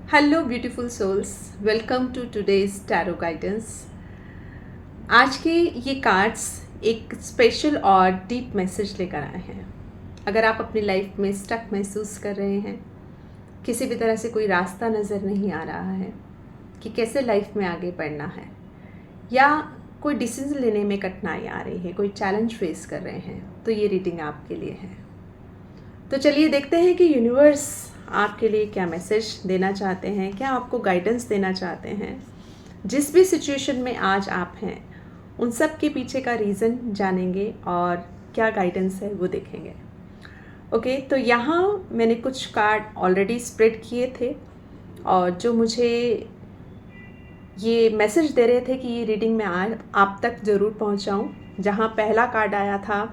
Hello beautiful souls, welcome to today's tarot guidance. आज के ये कार्ड्स एक स्पेशल और डीप मैसेज लेकर आए हैं। अगर आप अपनी लाइफ में स्टक महसूस कर रहे हैं, किसी भी तरह से कोई रास्ता नज़र नहीं आ रहा है कि कैसे लाइफ में आगे बढ़ना है, या कोई डिसीजन लेने में कठिनाई आ रही है, कोई चैलेंज फेस कर रहे हैं, तो ये रीडिंग आपके लिए है। तो चलिए देखते हैं कि यूनिवर्स आपके लिए क्या मैसेज देना चाहते हैं, क्या आपको गाइडेंस देना चाहते हैं। जिस भी सिचुएशन में आज आप हैं, उन सब के पीछे का रीज़न जानेंगे और क्या गाइडेंस है वो देखेंगे। ओके, तो यहाँ मैंने कुछ कार्ड ऑलरेडी स्प्रेड किए थे और जो मुझे ये मैसेज दे रहे थे कि ये रीडिंग मैं आज आप तक ज़रूर पहुँचाऊँ। जहाँ पहला कार्ड आया था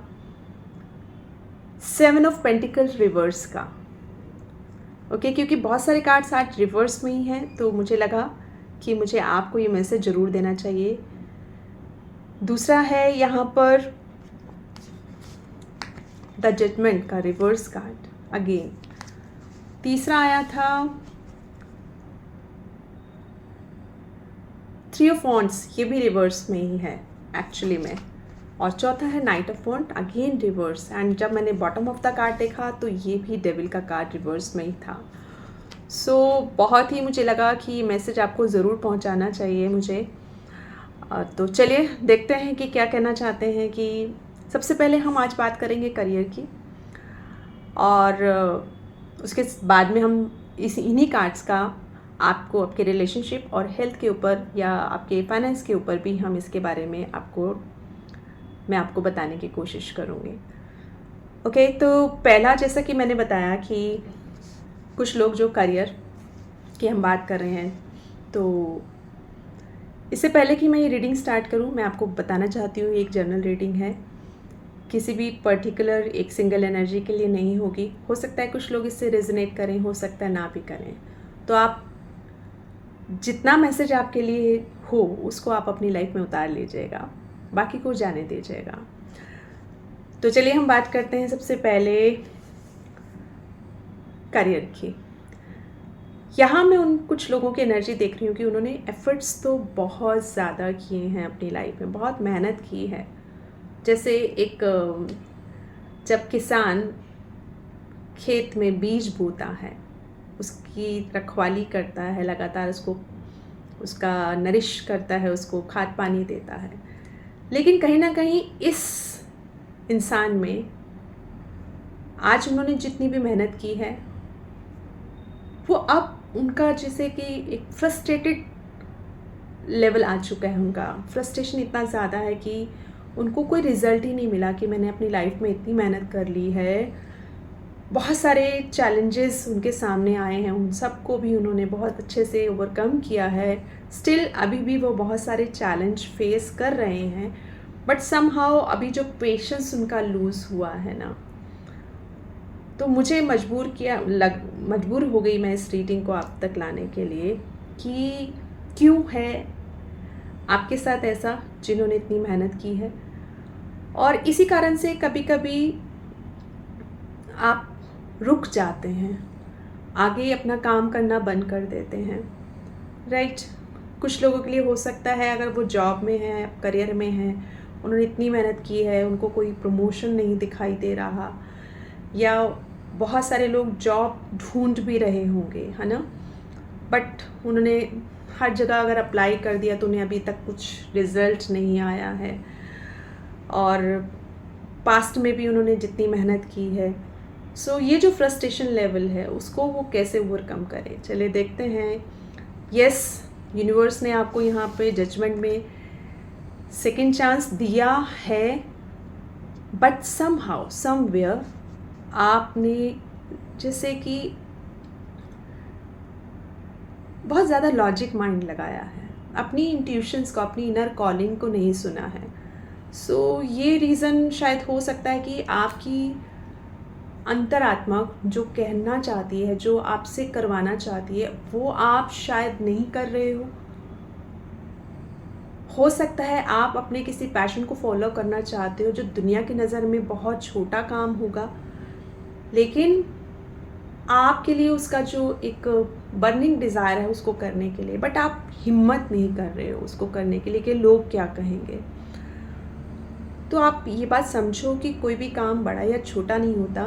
7 ऑफ पेंटिकल्स रिवर्स का। ओके, क्योंकि बहुत सारे कार्ड्स आज रिवर्स में ही हैं, तो मुझे लगा कि मुझे आपको ये मैसेज ज़रूर देना चाहिए। दूसरा है यहाँ पर द जजमेंट का रिवर्स कार्ड अगेन। तीसरा आया था 3 ऑफ वॉन्ड्स, ये भी रिवर्स में ही है एक्चुअली में। और चौथा है knight of wand, again reverse. And जब मैंने बॉटम ऑफ द कार्ड देखा तो ये भी डेविल का कार्ड रिवर्स में ही था। सो बहुत ही मुझे लगा कि ये मैसेज आपको ज़रूर पहुंचाना चाहिए मुझे। तो चलिए देखते हैं कि क्या कहना चाहते हैं। कि सबसे पहले हम आज बात करेंगे करियर की, और उसके बाद में हम इन्हीं कार्ड्स का आपको आपके रिलेशनशिप और हेल्थ के ऊपर या आपके फाइनेंस के ऊपर भी हम इसके बारे में मैं आपको बताने की कोशिश करूँगी। ओके, तो पहला, जैसा कि मैंने बताया कि कुछ लोग जो करियर की हम बात कर रहे हैं, तो इससे पहले कि मैं ये रीडिंग स्टार्ट करूँ, मैं आपको बताना चाहती हूँ, एक जनरल रीडिंग है, किसी भी पर्टिकुलर एक सिंगल एनर्जी के लिए नहीं होगी। हो सकता है कुछ लोग इससे रेजोनेट करें, हो सकता है ना भी करें। तो आप जितना मैसेज आपके लिए हो उसको आप अपनी लाइफ में उतार लीजिएगा, बाकी को जाने दीजिएगा। तो चलिए हम बात करते हैं सबसे पहले करियर की। यहाँ मैं उन कुछ लोगों की एनर्जी देख रही हूँ कि उन्होंने एफर्ट्स तो बहुत ज़्यादा किए हैं अपनी लाइफ में, बहुत मेहनत की है। जैसे एक जब किसान खेत में बीज बोता है, उसकी रखवाली करता है, लगातार उसका नरिश करता है, उसको खाद पानी देता है, लेकिन कहीं ना कहीं इस इंसान में आज उन्होंने जितनी भी मेहनत की है, वो अब उनका जैसे कि एक फ्रस्ट्रेटेड लेवल आ चुका है। उनका फ्रस्ट्रेशन इतना ज़्यादा है कि उनको कोई रिज़ल्ट ही नहीं मिला कि मैंने अपनी लाइफ में इतनी मेहनत कर ली है। बहुत सारे चैलेंजेस उनके सामने आए हैं, उन सब को भी उन्होंने बहुत अच्छे से ओवरकम किया है। स्टिल अभी भी वो बहुत सारे चैलेंज फेस कर रहे हैं, बट समहाउ अभी जो पेशेंस उनका लूज़ हुआ है ना, तो मुझे मजबूर हो गई मैं इस रीडिंग को आप तक लाने के लिए कि क्यों है आपके साथ ऐसा, जिन्होंने इतनी मेहनत की है। और इसी कारण से कभी कभी आप रुक जाते हैं, आगे अपना काम करना बंद कर देते हैं, राइट। कुछ लोगों के लिए हो सकता है, अगर वो जॉब में है, करियर में है, उन्होंने इतनी मेहनत की है, उनको कोई प्रमोशन नहीं दिखाई दे रहा, या बहुत सारे लोग जॉब ढूंढ भी रहे होंगे, है ना, बट उन्होंने हर जगह अगर अप्लाई कर दिया तो उन्हें अभी तक कुछ रिज़ल्ट नहीं आया है। और पास्ट में भी उन्होंने जितनी मेहनत की है, सो ये जो फ्रस्ट्रेशन लेवल है उसको वो कैसे ओवरकम करें, चलिए देखते हैं। यस, यूनिवर्स ने आपको यहाँ पे जजमेंट में सेकेंड चांस दिया है, बट समहाउ समवेयर आपने जैसे कि बहुत ज़्यादा लॉजिक माइंड लगाया है, अपनी इंट्यूशंस को, अपनी इनर कॉलिंग को नहीं सुना है। सो ये रीज़न शायद हो सकता है कि आपकी अंतरात्मा जो कहना चाहती है, जो आपसे करवाना चाहती है, वो आप शायद नहीं कर रहे हो सकता है आप अपने किसी पैशन को फॉलो करना चाहते हो जो दुनिया की नज़र में बहुत छोटा काम होगा, लेकिन आपके लिए उसका जो एक बर्निंग डिज़ायर है उसको करने के लिए, बट आप हिम्मत नहीं कर रहे हो उसको करने के लिए कि लोग क्या कहेंगे। तो आप ये बात समझो कि कोई भी काम बड़ा या छोटा नहीं होता,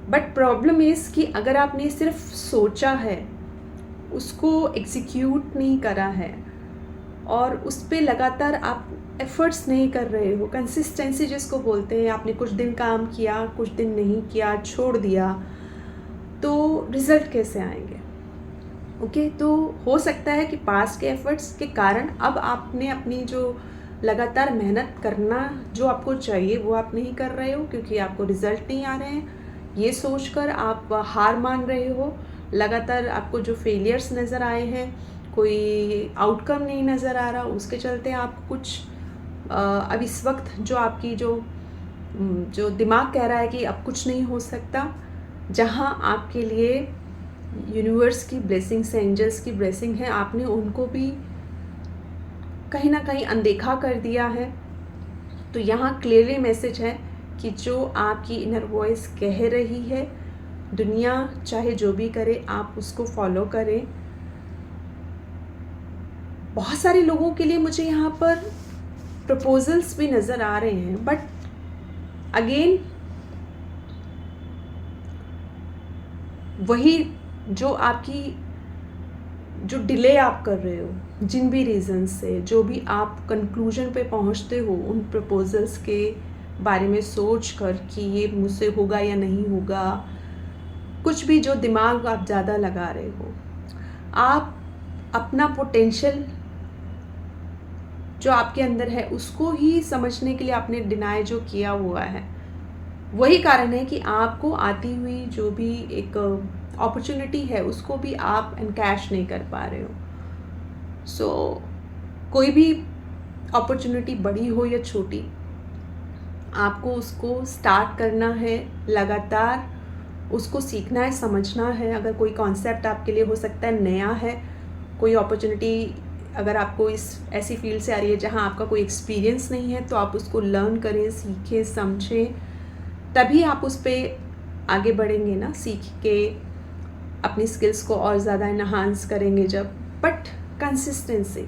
बट प्रॉब्लम इज़ कि अगर आपने सिर्फ सोचा है, उसको एग्जीक्यूट नहीं करा है और उस पे लगातार आप एफ़र्ट्स नहीं कर रहे हो, कंसिस्टेंसी जिसको बोलते हैं, आपने कुछ दिन काम किया, कुछ दिन नहीं किया, छोड़ दिया, तो रिज़ल्ट कैसे आएंगे? ओके, तो हो सकता है कि पास्ट के एफ़र्ट्स के कारण अब आपने अपनी जो लगातार मेहनत करना जो आपको चाहिए वो आप नहीं कर रहे हो, क्योंकि आपको रिज़ल्ट नहीं आ रहे हैं। ये सोचकर आप हार मान रहे हो। लगातार आपको जो फेलियर्स नज़र आए हैं, कोई आउटकम नहीं नज़र आ रहा, उसके चलते आप कुछ अब इस वक्त जो आपकी जो दिमाग कह रहा है कि अब कुछ नहीं हो सकता, जहाँ आपके लिए यूनिवर्स की ब्लेसिंग से, एंजल्स की ब्लेसिंग है, आपने उनको भी कहीं ना कहीं अनदेखा कर दिया है। तो यहाँ क्लियरली मैसेज है कि जो आपकी इनर वॉइस कह रही है, दुनिया चाहे जो भी करे आप उसको फॉलो करें। बहुत सारे लोगों के लिए मुझे यहाँ पर प्रपोजल्स भी नज़र आ रहे हैं, बट अगेन वही जो आपकी जो डिले आप कर रहे हो जिन भी रीज़न से, जो भी आप कंक्लूजन पे पहुंचते हो उन प्रपोजल्स के बारे में सोच कर कि ये मुझसे होगा या नहीं होगा, कुछ भी जो दिमाग आप ज़्यादा लगा रहे हो, आप अपना पोटेंशियल जो आपके अंदर है उसको ही समझने के लिए आपने डिनाई जो किया हुआ है, वही कारण है कि आपको आती हुई जो भी एक अपॉर्चुनिटी है उसको भी आप एनकैश नहीं कर पा रहे हो। सो कोई भी अपॉर्चुनिटी बड़ी हो या छोटी, आपको उसको स्टार्ट करना है, लगातार उसको सीखना है, समझना है। अगर कोई कॉन्सेप्ट आपके लिए हो सकता है नया है, कोई अपॉर्चुनिटी अगर आपको इस ऐसी फील्ड से आ रही है जहां आपका कोई एक्सपीरियंस नहीं है, तो आप उसको लर्न करें, सीखें, समझें, तभी आप उस पर आगे बढ़ेंगे ना, सीख के अपनी स्किल्स को और ज़्यादा इन्हांस करेंगे जब। बट कंसिस्टेंसी,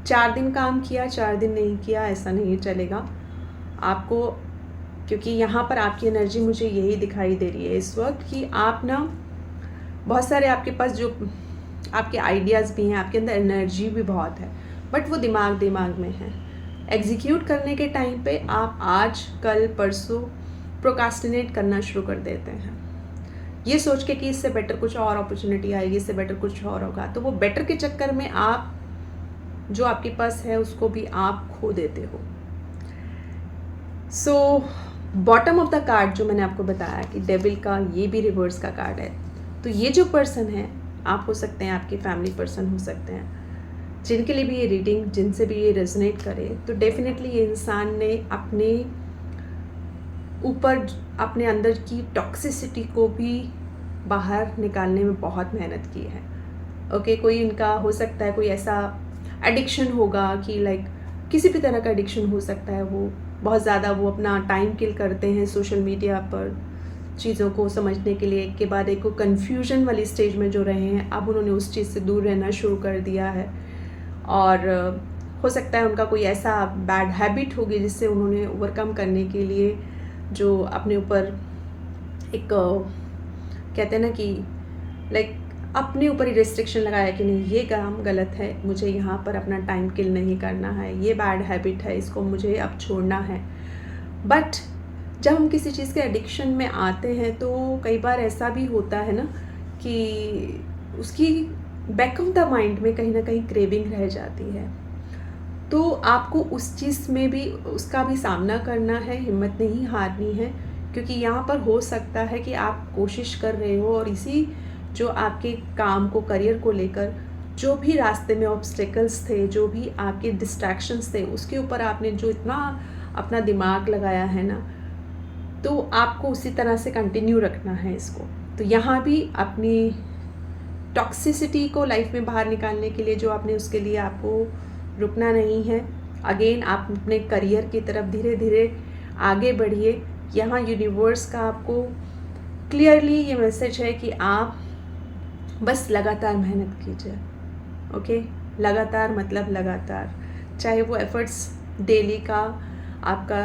4 दिन काम किया 4 दिन नहीं किया ऐसा नहीं चलेगा आपको, क्योंकि यहाँ पर आपकी एनर्जी मुझे यही दिखाई दे रही है इस वक्त कि आप ना बहुत सारे आपके पास जो आपके आइडियाज़ भी हैं, आपके अंदर एनर्जी भी बहुत है, बट वो दिमाग में है। एग्जीक्यूट करने के टाइम पे आप आज कल परसों प्रोकास्टिनेट करना शुरू कर देते हैं, ये सोच के कि इससे बेटर कुछ और अपॉर्चुनिटी आएगी, इससे बेटर कुछ और होगा, तो वो बेटर के चक्कर में आप जो आपके पास है उसको भी आप खो देते हो। So bottom of the card जो मैंने आपको बताया कि डेविल का ये भी रिवर्स का कार्ड है, तो ये जो पर्सन है, आप हो सकते हैं, आपके फैमिली पर्सन हो सकते हैं, जिनके लिए भी ये रीडिंग, जिनसे भी ये रेजोनेट करे, तो डेफिनेटली ये इंसान ने अपने ऊपर, अपने अंदर की टॉक्सिसिटी को भी बाहर निकालने में बहुत मेहनत की है। ओके, कोई इनका हो सकता है कोई ऐसा एडिक्शन होगा कि लाइक किसी भी तरह का एडिक्शन हो सकता है, वो बहुत ज़्यादा वो अपना टाइम किल करते हैं सोशल मीडिया पर चीज़ों को समझने के लिए, एक के बाद एक को कन्फ्यूजन वाली स्टेज में जो रहे हैं, अब उन्होंने उस चीज़ से दूर रहना शुरू कर दिया है। और हो सकता है उनका कोई ऐसा बैड हैबिट होगी जिससे उन्होंने ओवरकम करने के लिए जो अपने ऊपर एक कहते हैं ना कि लाइक अपने ऊपर ही रिस्ट्रिक्शन लगाया कि नहीं, ये काम गलत है, मुझे यहाँ पर अपना टाइम किल नहीं करना है, ये बैड हैबिट है, इसको मुझे अब छोड़ना है। बट जब हम किसी चीज़ के एडिक्शन में आते हैं तो कई बार ऐसा भी होता है ना कि उसकी बैक ऑफ द माइंड में कहीं ना कहीं क्रेविंग रह जाती है, तो आपको उस चीज़ में भी उसका भी सामना करना है, हिम्मत नहीं हारनी है, क्योंकि यहाँ पर हो सकता है कि आप कोशिश कर रहे हो और इसी जो आपके काम को, करियर को लेकर जो भी रास्ते में ऑब्स्टेकल्स थे, जो भी आपके डिस्ट्रैक्शंस थे, उसके ऊपर आपने जो इतना अपना दिमाग लगाया है ना, तो आपको उसी तरह से कंटिन्यू रखना है इसको। तो यहाँ भी अपनी टॉक्सिसिटी को लाइफ में बाहर निकालने के लिए जो आपने, उसके लिए आपको रुकना नहीं है। अगेन आप अपने करियर की तरफ धीरे धीरे आगे बढ़िए। यहाँ यूनिवर्स का आपको क्लियरली ये मैसेज है कि आप बस लगातार मेहनत कीजिए। ओके, लगातार मतलब लगातार, चाहे वो एफ़र्ट्स डेली का आपका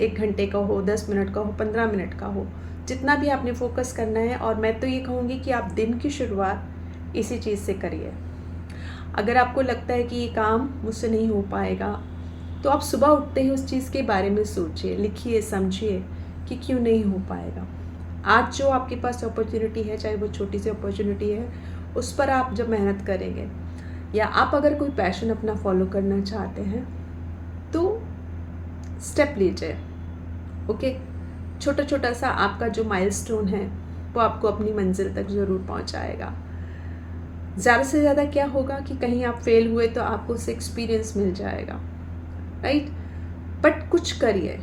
1 घंटे का हो, 10 मिनट का हो, 15 मिनट का हो, जितना भी आपने फ़ोकस करना है। और मैं तो ये कहूँगी कि आप दिन की शुरुआत इसी चीज़ से करिए। अगर आपको लगता है कि ये काम मुझसे नहीं हो पाएगा, तो आप सुबह उठते ही उस चीज़ के बारे में सोचिए, लिखिए, समझिए कि क्यों नहीं हो पाएगा। आज जो आपके पास अपॉर्चुनिटी है, चाहे वो छोटी सी अपॉर्चुनिटी है, उस पर आप जब मेहनत करेंगे, या आप अगर कोई पैशन अपना फॉलो करना चाहते हैं, तो स्टेप लीजिए। ओके, छोटा छोटा सा आपका जो माइलस्टोन है वो आपको अपनी मंजिल तक ज़रूर पहुंचाएगा। ज़्यादा से ज़्यादा क्या होगा कि कहीं आप फेल हुए तो आपको उससे एक्सपीरियंस मिल जाएगा, राइट। बट कुछ करिए,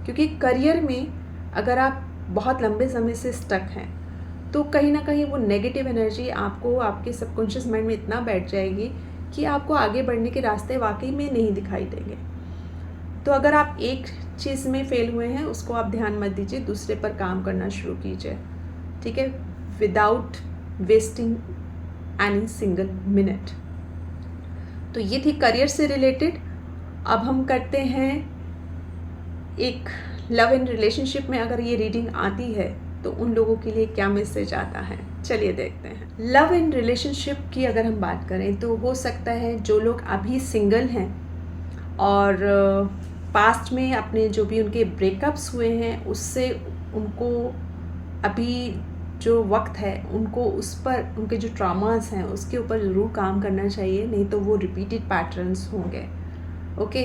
क्योंकि करियर में अगर आप बहुत लंबे समय से स्टक हैं, तो कहीं ना कहीं वो नेगेटिव एनर्जी आपको आपके सबकॉन्शियस माइंड में इतना बैठ जाएगी कि आपको आगे बढ़ने के रास्ते वाकई में नहीं दिखाई देंगे। तो अगर आप एक चीज़ में फेल हुए हैं, उसको आप ध्यान मत दीजिए, दूसरे पर काम करना शुरू कीजिए, ठीक है, without wasting any single minute. तो ये थी करियर से रिलेटेड। अब हम करते हैं एक लव एंड रिलेशनशिप में अगर ये रीडिंग आती है तो उन लोगों के लिए क्या मैसेज आता है, चलिए देखते हैं। लव एंड रिलेशनशिप की अगर हम बात करें तो हो सकता है जो लोग अभी सिंगल हैं और पास्ट में अपने जो भी उनके ब्रेकअप्स हुए हैं उससे उनको अभी जो वक्त है उनको उस पर, उनके जो ट्रॉमास हैं उसके ऊपर ज़रूर काम करना चाहिए, नहीं तो वो रिपीटेड पैटर्न्स होंगे। ओके,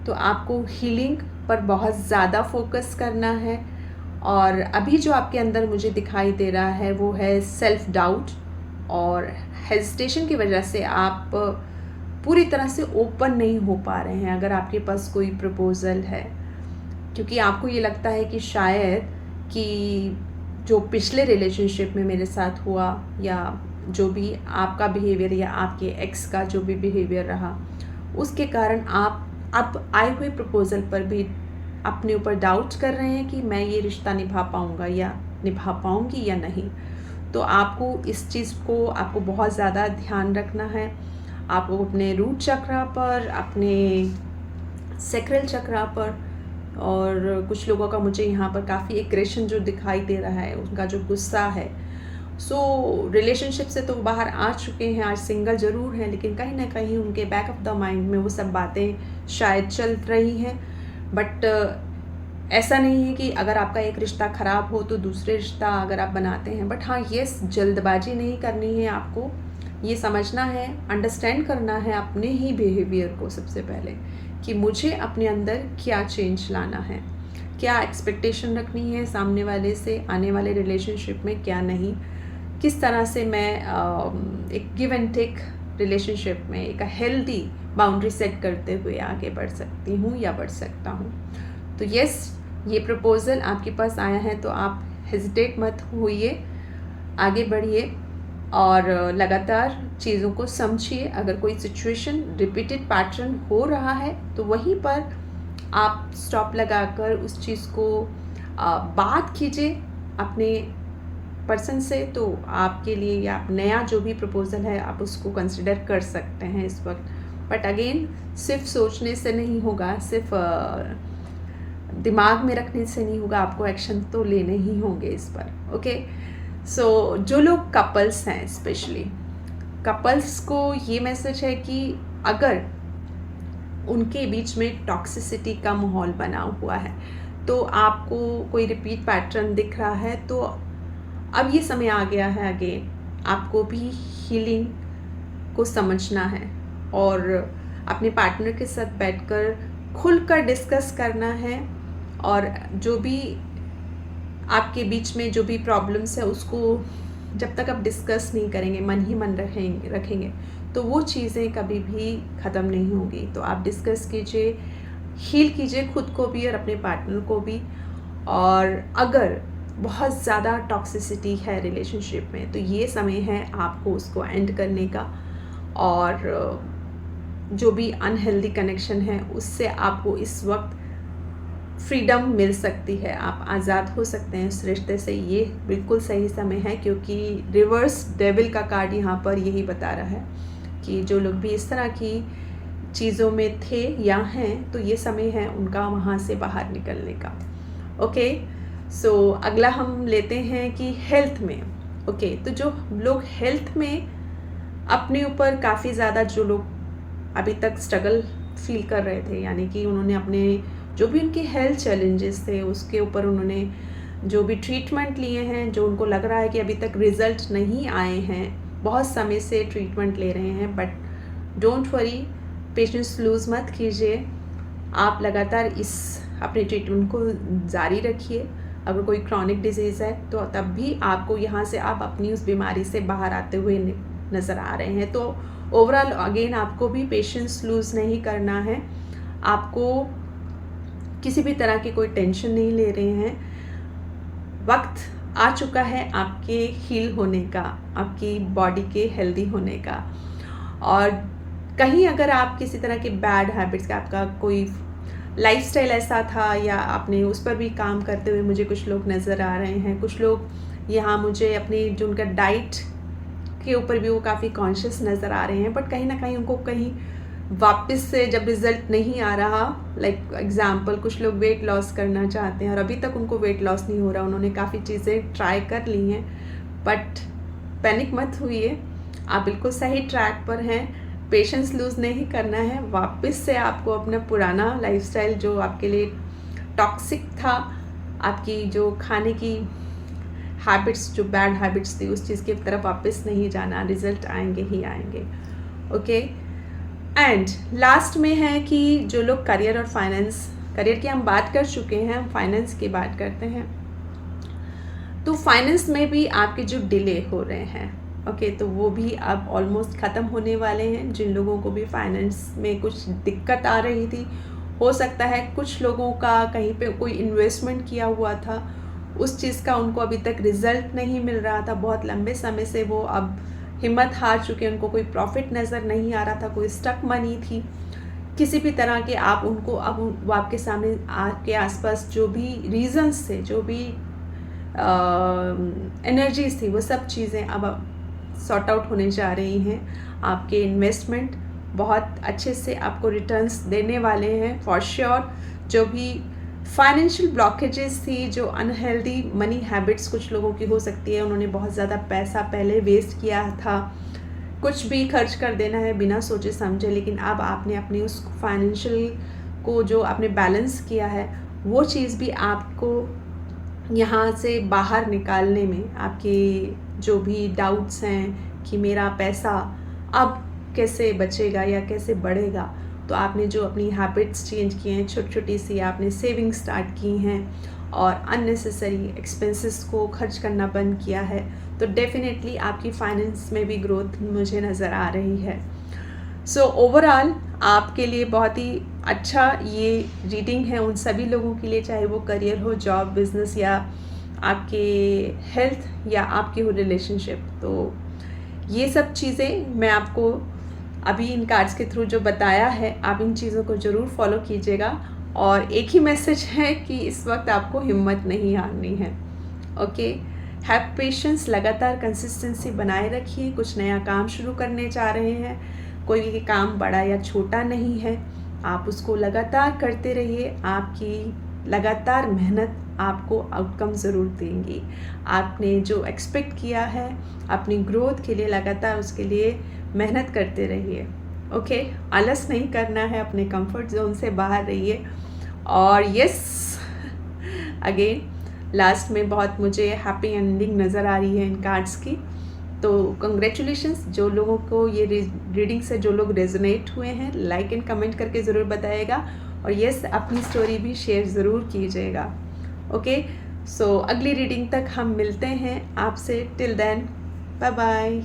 तो आपको हीलिंग पर बहुत ज़्यादा फोकस करना है। और अभी जो आपके अंदर मुझे दिखाई दे रहा है वो है सेल्फ डाउट और हेजिटेशन की वजह से आप पूरी तरह से ओपन नहीं हो पा रहे हैं अगर आपके पास कोई प्रपोज़ल है, क्योंकि आपको ये लगता है कि शायद कि जो पिछले रिलेशनशिप में मेरे साथ हुआ या जो भी आपका बिहेवियर या आपके एक्स का जो भी बिहेवियर रहा, उसके कारण आप अब आए हुए प्रपोज़ल पर भी अपने ऊपर डाउट कर रहे हैं कि मैं ये रिश्ता निभा पाऊँगा या निभा पाऊँगी या नहीं। तो आपको इस चीज़ को आपको बहुत ज़्यादा ध्यान रखना है। आपको अपने रूट चक्रा पर, अपने सैक्रल चक्रा पर, और कुछ लोगों का मुझे यहाँ पर काफ़ी एग्रेशन जो दिखाई दे रहा है, उनका जो गुस्सा है। सो रिलेशनशिप से तो बाहर आ चुके हैं, आज सिंगल ज़रूर हैं, लेकिन कहीं ना कहीं उनके बैक ऑफ द माइंड में वो सब बातें शायद चल रही हैं। बट ऐसा नहीं है कि अगर आपका एक रिश्ता ख़राब हो तो दूसरे रिश्ता अगर आप बनाते हैं। बट हाँ, ये जल्दबाजी नहीं करनी है, आपको ये समझना है, अंडरस्टैंड करना है अपने ही बिहेवियर को सबसे पहले, कि मुझे अपने अंदर क्या चेंज लाना है, क्या एक्सपेक्टेशन रखनी है सामने वाले से, आने वाले रिलेशनशिप में क्या नहीं, किस तरह से मैं एक गिव एंड टेक रिलेशनशिप में एक हेल्दी बाउंड्री सेट करते हुए आगे बढ़ सकती हूँ या बढ़ सकता हूँ। तो यस, ये प्रपोज़ल आपके पास आया है तो आप हेजिटेट मत होइए, आगे बढ़िए और लगातार चीज़ों को समझिए। अगर कोई सिचुएशन रिपीटेड पैटर्न हो रहा है तो वहीं पर आप स्टॉप लगाकर उस चीज़ को बात कीजिए अपने पर्सन से, तो आपके लिए या नया जो भी प्रपोज़ल है आप उसको कंसिडर कर सकते हैं इस वक्त। बट अगेन, सिर्फ सोचने से नहीं होगा, सिर्फ दिमाग में रखने से नहीं होगा, आपको एक्शन तो लेने ही होंगे इस पर। ओके, सो जो लोग कपल्स हैं, स्पेशली कपल्स को ये मैसेज है कि अगर उनके बीच में टॉक्सिसिटी का माहौल बना हुआ है, तो आपको कोई रिपीट पैटर्न दिख रहा है, तो अब ये समय आ गया है अगेन आपको भी हीलिंग को समझना है और अपने पार्टनर के साथ बैठकर खुलकर डिस्कस करना है। और जो भी आपके बीच में जो भी प्रॉब्लम्स है उसको जब तक आप डिस्कस नहीं करेंगे, मन ही मन रखेंगे तो वो चीज़ें कभी भी ख़त्म नहीं होंगी। तो आप डिस्कस कीजिए, हील कीजिए खुद को भी और अपने पार्टनर को भी। और अगर बहुत ज़्यादा टॉक्सिसिटी है रिलेशनशिप में तो ये समय है आपको उसको एंड करने का, और जो भी अनहेल्दी कनेक्शन है उससे आपको इस वक्त फ्रीडम मिल सकती है, आप आज़ाद हो सकते हैं उस रिश्ते से। ये बिल्कुल सही समय है, क्योंकि रिवर्स डेविल का कार्ड यहाँ पर यही बता रहा है कि जो लोग भी इस तरह की चीज़ों में थे या हैं, तो ये समय है उनका वहाँ से बाहर निकलने का। ओके, सो अगला हम लेते हैं कि हेल्थ में। ओके, तो जो लोग हेल्थ में अपने ऊपर काफ़ी ज़्यादा, जो लोग अभी तक स्ट्रगल फील कर रहे थे, यानी कि उन्होंने अपने जो भी उनके हेल्थ चैलेंजेस थे उसके ऊपर उन्होंने जो भी ट्रीटमेंट लिए हैं, जो उनको लग रहा है कि अभी तक रिज़ल्ट नहीं आए हैं, बहुत समय से ट्रीटमेंट ले रहे हैं, but don't worry, patience lose मत कीजिए। आप लगातार इस अपने ट्रीटमेंट को जारी रखिए। अगर कोई क्रॉनिक डिजीज़ है तो तब भी आपको यहाँ से आप अपनी उस बीमारी से बाहर आते हुए नज़र आ रहे हैं। तो ओवरऑल अगेन आपको भी पेशेंस लूज़ नहीं करना है, आपको किसी भी तरह की कोई टेंशन नहीं ले रहे हैं। वक्त आ चुका है आपके हील होने का, आपकी बॉडी के हेल्दी होने का। और कहीं अगर आप किसी तरह के बैड हैबिट्स का, आपका कोई लाइफस्टाइल ऐसा था या आपने उस पर भी काम करते हुए मुझे कुछ लोग नज़र आ रहे हैं, कुछ लोग यहाँ मुझे अपनी जो उनका डाइट के ऊपर भी वो काफ़ी कॉन्शियस नज़र आ रहे हैं, बट कहीं ना कहीं उनको कहीं वापस से जब रिज़ल्ट नहीं आ रहा, लाइक एग्जांपल कुछ लोग वेट लॉस करना चाहते हैं और अभी तक उनको वेट लॉस नहीं हो रहा, उन्होंने काफ़ी चीज़ें ट्राई कर ली हैं, बट पैनिक मत हुई, आप बिल्कुल सही ट्रैक पर हैं। पेशेंस लूज़ नहीं करना है, वापस से आपको अपना पुराना लाइफस्टाइल जो आपके लिए टॉक्सिक था, आपकी जो खाने की हैबिट्स, जो बैड हैबिट्स थी, उस चीज़ की तरफ वापस नहीं जाना, रिज़ल्ट आएंगे ही आएंगे। ओके, एंड लास्ट में है कि जो लोग करियर और फाइनेंस, करियर की हम बात कर चुके हैं, फाइनेंस की बात करते हैं। तो फाइनेंस में भी आपके जो डिले हो रहे हैं, ओके, तो वो भी अब ऑलमोस्ट ख़त्म होने वाले हैं। जिन लोगों को भी फाइनेंस में कुछ दिक्कत आ रही थी, हो सकता है कुछ लोगों का कहीं पे कोई इन्वेस्टमेंट किया हुआ था, उस चीज़ का उनको अभी तक रिज़ल्ट नहीं मिल रहा था, बहुत लंबे समय से वो अब हिम्मत हार चुके, उनको कोई प्रॉफिट नज़र नहीं आ रहा था, कोई स्टक मनी थी किसी भी तरह के, आप उनको अब वो आपके सामने, आपके आसपास जो भी रीजंस थे, जो भी एनर्जीज थी, वो सब चीज़ें अब सॉर्ट आउट होने जा रही हैं। आपके इन्वेस्टमेंट बहुत अच्छे से आपको रिटर्न्स देने वाले हैं फॉर श्योर। जो भी फाइनेंशियल ब्लॉकेजेस थी, जो अनहेल्दी मनी हैबिट्स कुछ लोगों की हो सकती है, उन्होंने बहुत ज़्यादा पैसा पहले वेस्ट किया था, कुछ भी खर्च कर देना है बिना सोचे समझे, लेकिन अब आपने अपनी उस फाइनेंशियल को जो आपने बैलेंस किया है, वो चीज़ भी आपको यहाँ से बाहर निकालने में, आपके जो भी डाउट्स हैं कि मेरा पैसा अब कैसे बचेगा या कैसे बढ़ेगा, तो आपने जो अपनी हैबिट्स चेंज किए हैं, छोटी छोटी सी आपने सेविंग स्टार्ट की हैं और अननेसेसरी एक्सपेंसेस को खर्च करना बंद किया है, तो डेफिनेटली आपकी फाइनेंस में भी ग्रोथ मुझे नज़र आ रही है। सो ओवरऑल आपके लिए बहुत ही अच्छा ये रीडिंग है उन सभी लोगों के लिए, चाहे वो करियर हो, जॉब, बिजनेस या आपके हेल्थ या आपकी हो रिलेशनशिप। तो ये सब चीज़ें मैं आपको अभी इन कार्ड्स के थ्रू जो बताया है, आप इन चीज़ों को ज़रूर फॉलो कीजिएगा। और एक ही मैसेज है कि इस वक्त आपको हिम्मत नहीं हारनी है। ओके, हैव पेशेंस, लगातार कंसिस्टेंसी बनाए रखिए। कुछ नया काम शुरू करने जा रहे हैं, कोई भी काम बड़ा या छोटा नहीं है, आप उसको लगातार करते रहिए। आपकी लगातार मेहनत आपको आउटकम ज़रूर देंगी। आपने जो एक्सपेक्ट किया है अपनी ग्रोथ के लिए, लगातार उसके लिए मेहनत करते रहिए। ओके, आलस नहीं करना है, अपने कंफर्ट जोन से बाहर रहिए। और यस, अगेन लास्ट में बहुत मुझे हैप्पी एंडिंग नज़र आ रही है इन कार्ड्स की। तो कंग्रेचुलेशंस जो लोगों को ये रीडिंग से जो लोग रेजोनेट हुए हैं, लाइक एंड कमेंट करके ज़रूर बताइएगा। और यस, अपनी स्टोरी भी शेयर ज़रूर कीजिएगा। ओके, सो अगली रीडिंग तक हम मिलते हैं आपसे। Till then, bye bye.